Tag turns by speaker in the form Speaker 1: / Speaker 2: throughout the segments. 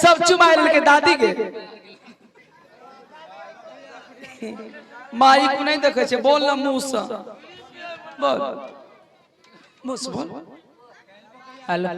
Speaker 1: सब चुमाइल के दादी के माई को नहीं देखे छे बोल ना मुंह से बोल मुंह से बोल हेलो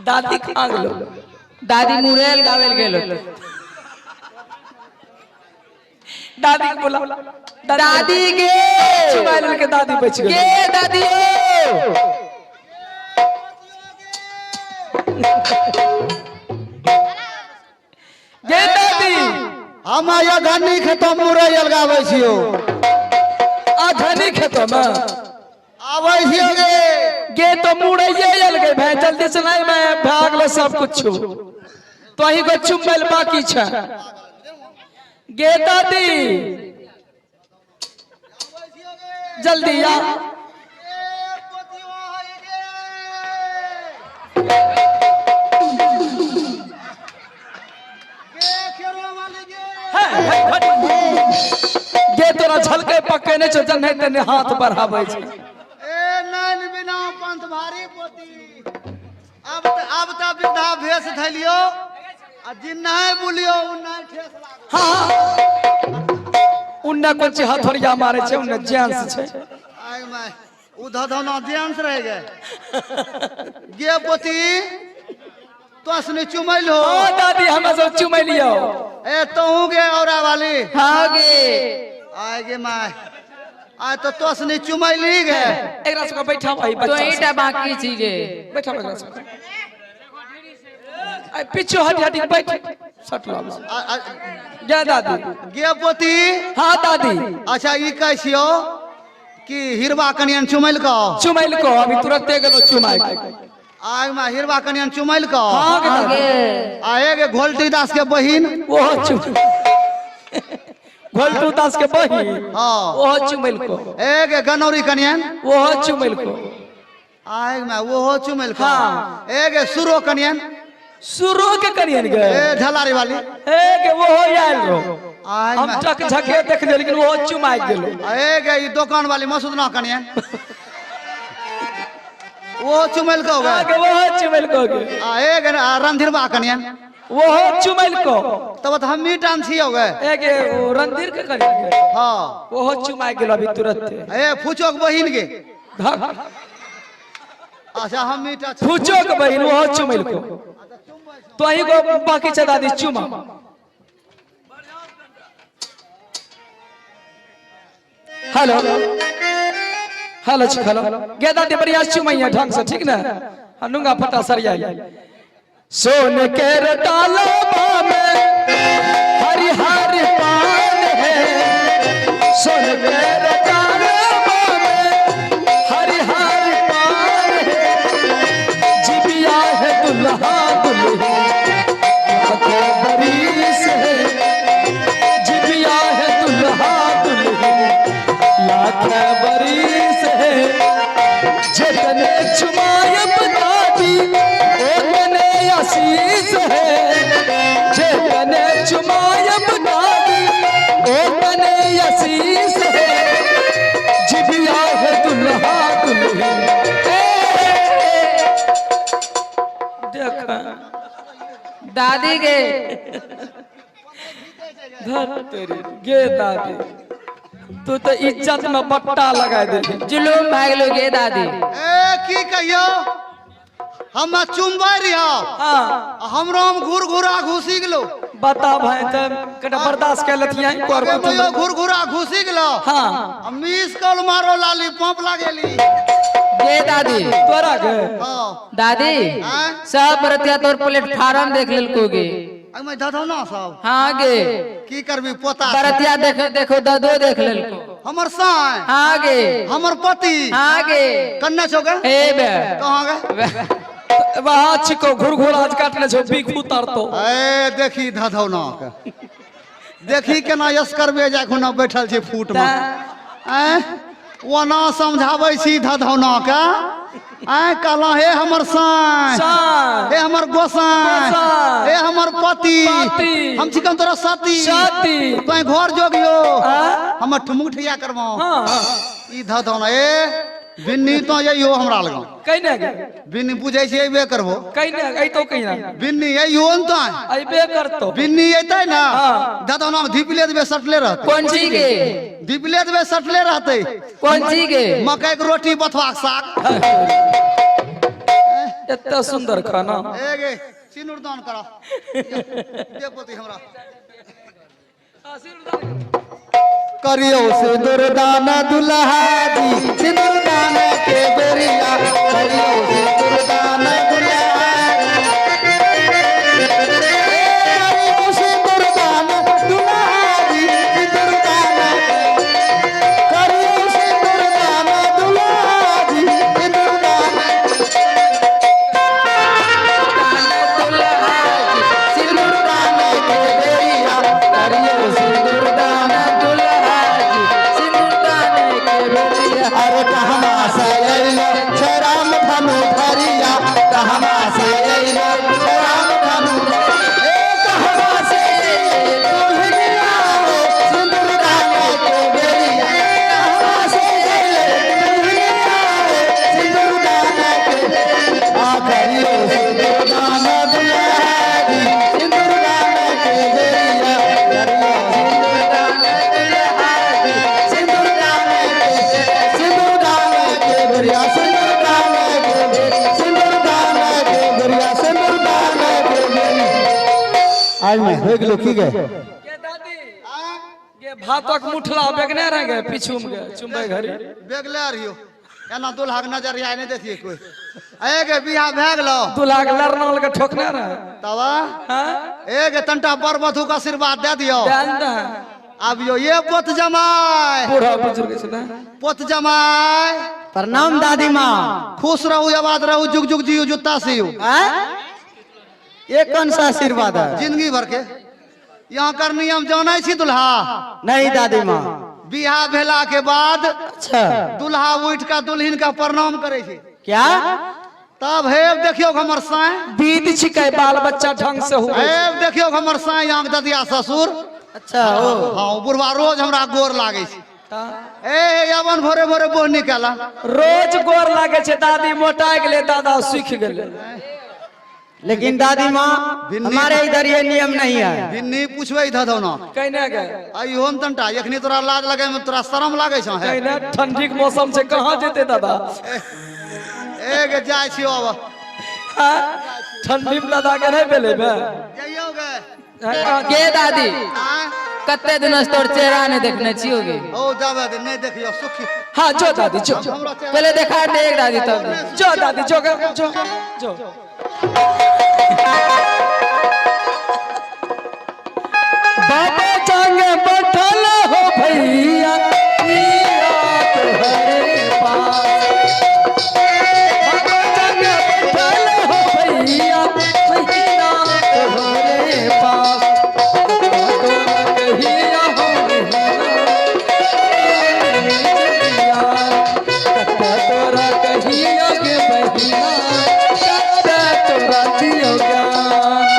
Speaker 1: दादी कहां गेलो
Speaker 2: दादी मुरेल गावेल गेलो
Speaker 1: दादी को बोला
Speaker 2: दादी गे
Speaker 1: चुमाइल के दादी बच गई
Speaker 2: गे दादी
Speaker 1: गे दादी
Speaker 3: हम आया धनी खेतम मुरई लगाबै छियो
Speaker 1: आ धनी खेतो में
Speaker 3: आबै छियो
Speaker 1: गे तो मुड़े ये लगे भाई जल्दी से नहीं मैं भाग ले सब कुछ तो ही को चुम्बल बाकी छ गे दादी जल्दी आ गे तोरा झलके पक्के नहीं छ जने तने हाथ बढ़ाबै छ
Speaker 3: बिना पंथ भारी पोती अब त वृद्धा भेष धलियो आ जिन नहीं बुलियो उन नहीं ठेस लाग
Speaker 1: हां उन्ने कोन ची हथौड़िया मारे छे उन्ने जेंस छे
Speaker 3: आय माय उधा धना जेंस रह गए गे पोती तो असने चुमैल हो
Speaker 1: ओ दादी हम सब चुमैलियो
Speaker 3: ए तोहू गे औरा वाली
Speaker 2: हां गे
Speaker 3: आय गे माय आय तो असने चुमैली गे
Speaker 1: एकरा सब बैठा भाई
Speaker 2: तो
Speaker 1: बच्चा
Speaker 2: ईटा बाकी छी गे
Speaker 1: बैठा एकरा सब आई पीछे हट हट बैठ सट लो गे दादी
Speaker 3: गे पोती
Speaker 1: हां दादी
Speaker 3: अच्छा ई कह छियो कि हिरवा कनियन चुमैल को
Speaker 1: चुमैल को अभी तुरंते गेलो चुमाई
Speaker 3: आय मा हिरवा कनियन चुमैल को
Speaker 1: हां गे
Speaker 3: आए गे घोलटी दास के बहिन
Speaker 1: वो चुम घोलटू दास के बहिन
Speaker 3: हां
Speaker 1: वो चुमैल को
Speaker 3: ए गे गनौरी कनियन
Speaker 1: वो चुमैल को
Speaker 3: आय मा वो चुमैल को
Speaker 1: हाँ।
Speaker 3: ए गे सुरो कनियन
Speaker 1: सुरो के करियन गे
Speaker 3: ए झलारी वाली
Speaker 1: ए गे वो आयल रो
Speaker 3: आय
Speaker 1: हम
Speaker 3: मा
Speaker 1: टक झके देख ले लेकिन वो चुमाई गेलो
Speaker 3: ए गे ई दुकान वाली मसूद ना कनियन वो चुमैल को गे
Speaker 1: आगे वो चुमैल को गे
Speaker 3: ए गे रणधीरवा कनियन
Speaker 1: वो चुमैल को
Speaker 3: तब तो हम मीट आन छियो गे
Speaker 1: ए गे रणधीर के करियन गे
Speaker 3: हां
Speaker 1: वो चुमाई गेलो अभी तुरंत
Speaker 3: ए फुचो के बहिन गे
Speaker 1: धक
Speaker 3: अच्छा हम मीट
Speaker 1: फूचो के बहिन वो चुमैल को तो ही को बाकी छ दादी चुमा हेलो हेलो हेलो गे दादी बढ़िया चुमैया ढंग से ठीक ना हनुंगा फटा सरिया सोन के रटालो में हरि हरि पान है सोन के रटालो में हरि हरि पान है जिबिया है दुल्हा दुल्हन लाखे बरिस है जिबिया है दुल्हा दुल्हन लाखे बरिस है जितने चुमायब दादी ओतने आशीष है जितने चुमायब दादी ओतने आशीष है जिबिया है दुल्हा दुल्हन देखा
Speaker 2: दादी गे
Speaker 1: तेरी गे दादी तू तो इज्जत में बट्टा लगा दे
Speaker 2: जुलूम भागलो गे दादी
Speaker 3: ए की कहियो हम चुमबै रियो
Speaker 1: हां
Speaker 3: हमरो हम घुर घुरा घुसी गेलो
Speaker 1: बता भाई त कटा बर्दाश्त कर लथिया कर
Speaker 3: आगे भयो घुर घुरा घुसी गेलो
Speaker 1: हां
Speaker 3: मिस कॉल मारो लाली पंप लागेली
Speaker 2: गे दादी
Speaker 1: तोरा के
Speaker 3: हां
Speaker 2: दादी
Speaker 3: हैं
Speaker 2: सब बरतिया तोर प्लेटफार्म देख लेलको गे
Speaker 3: मैं धधौ ना सब
Speaker 2: हाँ गे
Speaker 3: की करबी पोता
Speaker 2: बरतिया देखो देखो ददो देख लेलको
Speaker 3: हमर साय
Speaker 2: हाँ गे
Speaker 3: हमर पति
Speaker 2: हाँ गे
Speaker 3: कन्ने छो गे
Speaker 2: हे बे
Speaker 3: कहां गे
Speaker 1: वहां छिको घुरघुर आज काटले छो बीख उतार तो
Speaker 3: ए देखी धधौ ना के देखी केना यस करबे जा खुना बैठल छै फूट में ए ओना समझाबै छी धधौना के आय कहला हे हमर साय हे हमर गोसाई हे हमर पति हम छिकम तोरा साथी तोय घर जोगियो हमर ठुमुक ठिया करबो ई धधौना ए बिन्नी तो यही हो हमरा लगा
Speaker 1: कहने गे
Speaker 3: बिन्नी पूछे छे अइबे करबो
Speaker 1: कहने आई तो कहना
Speaker 3: बिन्नी यही हो न तो
Speaker 1: अइबे करतो
Speaker 3: बिन्नी अइतै ना
Speaker 1: हाँ।
Speaker 3: दादा नाम धीपले देबे सटले रहते
Speaker 2: कौन ची के
Speaker 3: धीपले देबे सटले रहते
Speaker 2: कौन ची के
Speaker 3: मकई के रोटी बथुआ के साग
Speaker 1: इतना सुंदर खाना
Speaker 3: ए गे सिनुर दान करा दे पोती हमरा करियो सिंदूर दान दुल्हा जी सिंदूर दान के बेरिया करियो सिंदूर दान दुल्हा करियो सिंदूर दान दुल्हा जी सिंदूर दान करियो सिंदूर दान दुल्हा जी सिंदूर दान सिंदूर दान के बेरिया करियो सिंदूर दान अरे कहमा से अइलो छराम धनु धरिया कहमा से अइलो छराम धनु ए कहमा से दुल्हनिया हो सिंदूर दान के बेरिया कहमा से अइलो दुल्हनिया हो सिंदूर दान के आ करियो सिंदूर दान दुल्हारी सिंदूर दान के बेरिया करियो सिंदूर दान दुल्हारी सिंदूर दान के सिंदूर दान के बेरिया सिंदूर दान के बेरिया सिंदूर दान के बेरिया सिंदूर दान के बेरिया आज में हो गेलो की गे
Speaker 1: के दादी गे भातक मुठला बेगने रह गए पीछू में गए चुंबे घरी
Speaker 3: बेगले रहियो एना दुल्हा के नजर आय नहीं देखिए कोई ए गे बियाह भए गेलो
Speaker 1: दूल्हा के लड़नल के ठोकने रहे
Speaker 3: तवा
Speaker 1: हां
Speaker 3: ए गे तंटा बर बधु का आशीर्वाद दे दियो
Speaker 1: ध्यान दे
Speaker 3: आबियो ये पोत जमाई
Speaker 1: बूढ़ा बुजुर्ग से ना
Speaker 3: पोत जमाई
Speaker 2: प्रणाम दादी माँ
Speaker 3: खुश रहू आबाद रहू जुग जुग जियो जुत्ता सियो
Speaker 2: ये कौन सा आशीर्वाद है
Speaker 3: जिंदगी भर के यहाँ कर नियम जानै छी दुल्हा
Speaker 2: नहीं दादी माँ
Speaker 3: बियाह भेला के बाद
Speaker 2: अच्छा
Speaker 3: दुल्हा उठ का दुल्हन का प्रणाम करे छै
Speaker 2: क्या
Speaker 3: तब हेब देखियो हमर साई
Speaker 1: बीत छिकै बाल बच्चा ढंग से हो
Speaker 3: हेब देखियो हमर साई यहाँ के ददिया ससुर
Speaker 2: अच्छा ओ
Speaker 3: हाँ बुढ़वा रोज हमरा गोर लागे छै ए यावन भोरे भोरे बोह निकाला
Speaker 1: रोज गोर लागे छै दादी मोटा गेले दादा सूख गेले
Speaker 2: लेकिन दादी माँ हमारे इधर ये नियम नहीं है
Speaker 3: बिन्नी पूछबे धधौ ना
Speaker 1: कहने गए
Speaker 3: आई होन तंटा एखनी तोरा लाज लगे में तोरा शरम लागे छ है
Speaker 1: कहने ठंडी के मौसम से कहाँ जेते दादा
Speaker 3: ए गे जाय छियो अब
Speaker 1: हाँ? ठंडी में दादा के नहीं बेले बे
Speaker 3: जइयो गे
Speaker 2: के दादी
Speaker 3: आ
Speaker 2: कते दिन से तोर चेहरा नहीं देखने छियोगे
Speaker 3: ओ जावे दे नहीं देखियो सुखी
Speaker 1: हाँ जो दादी जो
Speaker 3: हमरा चेहरा
Speaker 2: पहले देखा देख दादी तब
Speaker 1: जो दादी जो जो बाबा चांगे बैठल हो भैया पिया तुम्हारे पास बाबा चांगे बैठल हो भैया पिया तुम्हारे पास कहिया हो तोरा कहिया के बहिया तोरा दियो ज्ञान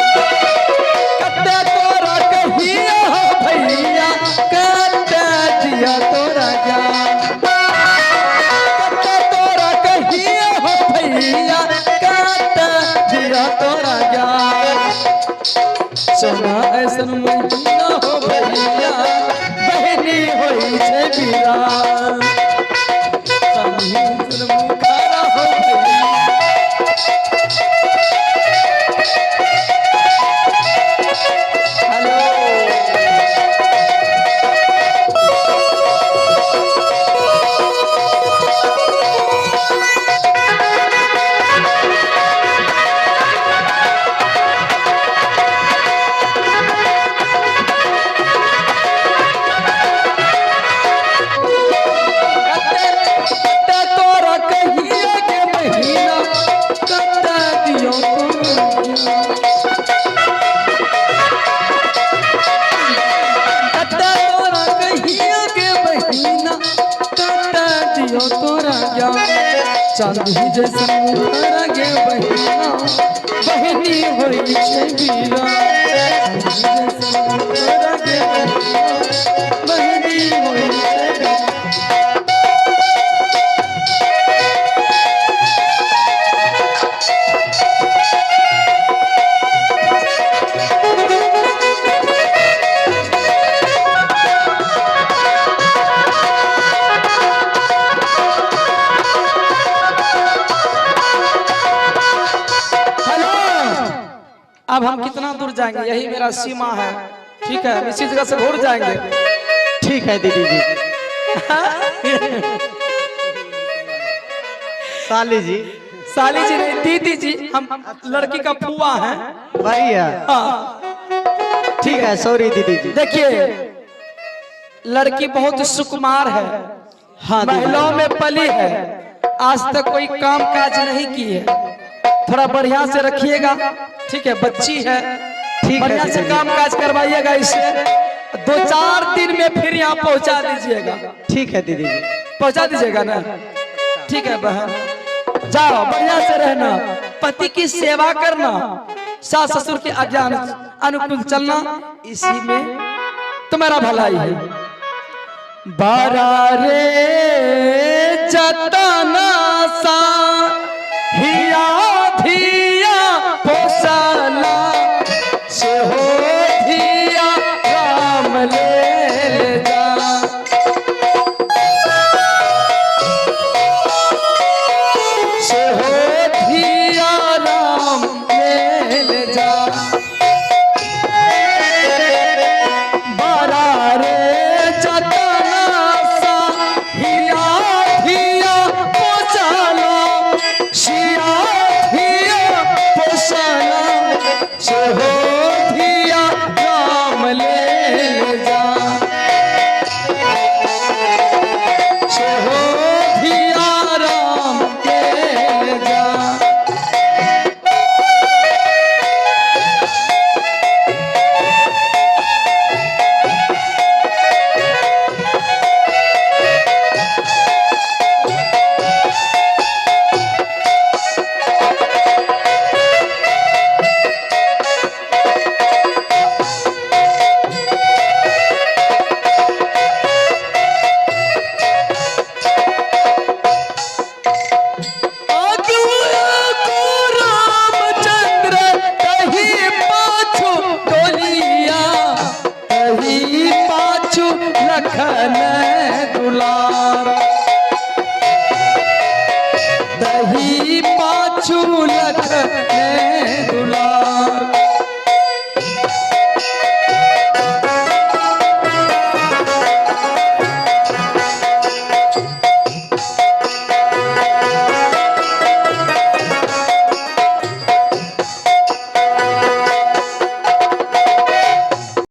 Speaker 1: कत्ते तोरा कहिया हो भैया कत्ते दिया तोरा ज्ञान कत्ते तोरा कहिया हो भैया कत्ते दिया तोरा ज्ञान सोना ऐसन महीना हो भैया बहनी होई छै बिरान समीर मुखारा हो भैया कत्ते तोरा कहिया के महीना कत्ते दियो कत्ते तोरा कहिया के महीना कत्ते दियो तोरा ज्ञान चांदी जैसन मुखरा गे बहिना बहनी होई छै बीरा चांदी जैसन मुखरा गे बहिना बहनी होई छै बीरा हम कितना दूर जाएंगे, यही मेरा सीमा है। ठीक है, हम इसी जगह से घूर जाएंगे।
Speaker 2: ठीक है दीदी जी। साली जी,
Speaker 1: साली जी नहीं, दीदी जी, हम लड़की का फुआ है।
Speaker 2: बढ़िया।
Speaker 1: हाँ
Speaker 2: ठीक है, सॉरी दीदी जी।
Speaker 1: देखिए, लड़की बहुत सुकुमार है।
Speaker 2: हाँ दीदी।
Speaker 1: महिलाओं में पली है, आज तक कोई काम काज नहीं की है। थोड़ा बढ़िया से रखिएगा, ठीक है, बच्ची है।
Speaker 2: ठीक है
Speaker 1: बढ़िया से
Speaker 2: दीदी।
Speaker 1: काम काज करवाइएगा इसे। 2-4 दिन में फिर यहाँ पहुँचा दीजिएगा।
Speaker 2: ठीक है दीदी जी।
Speaker 1: पहुँचा दीजिएगा ना? ठीक है बहन, जाओ, बढ़िया से रहना, पति की सेवा करना, सास ससुर की आज्ञा अनुकूल चलना, इसी में तुम्हारा भलाई है। बारा रे जतना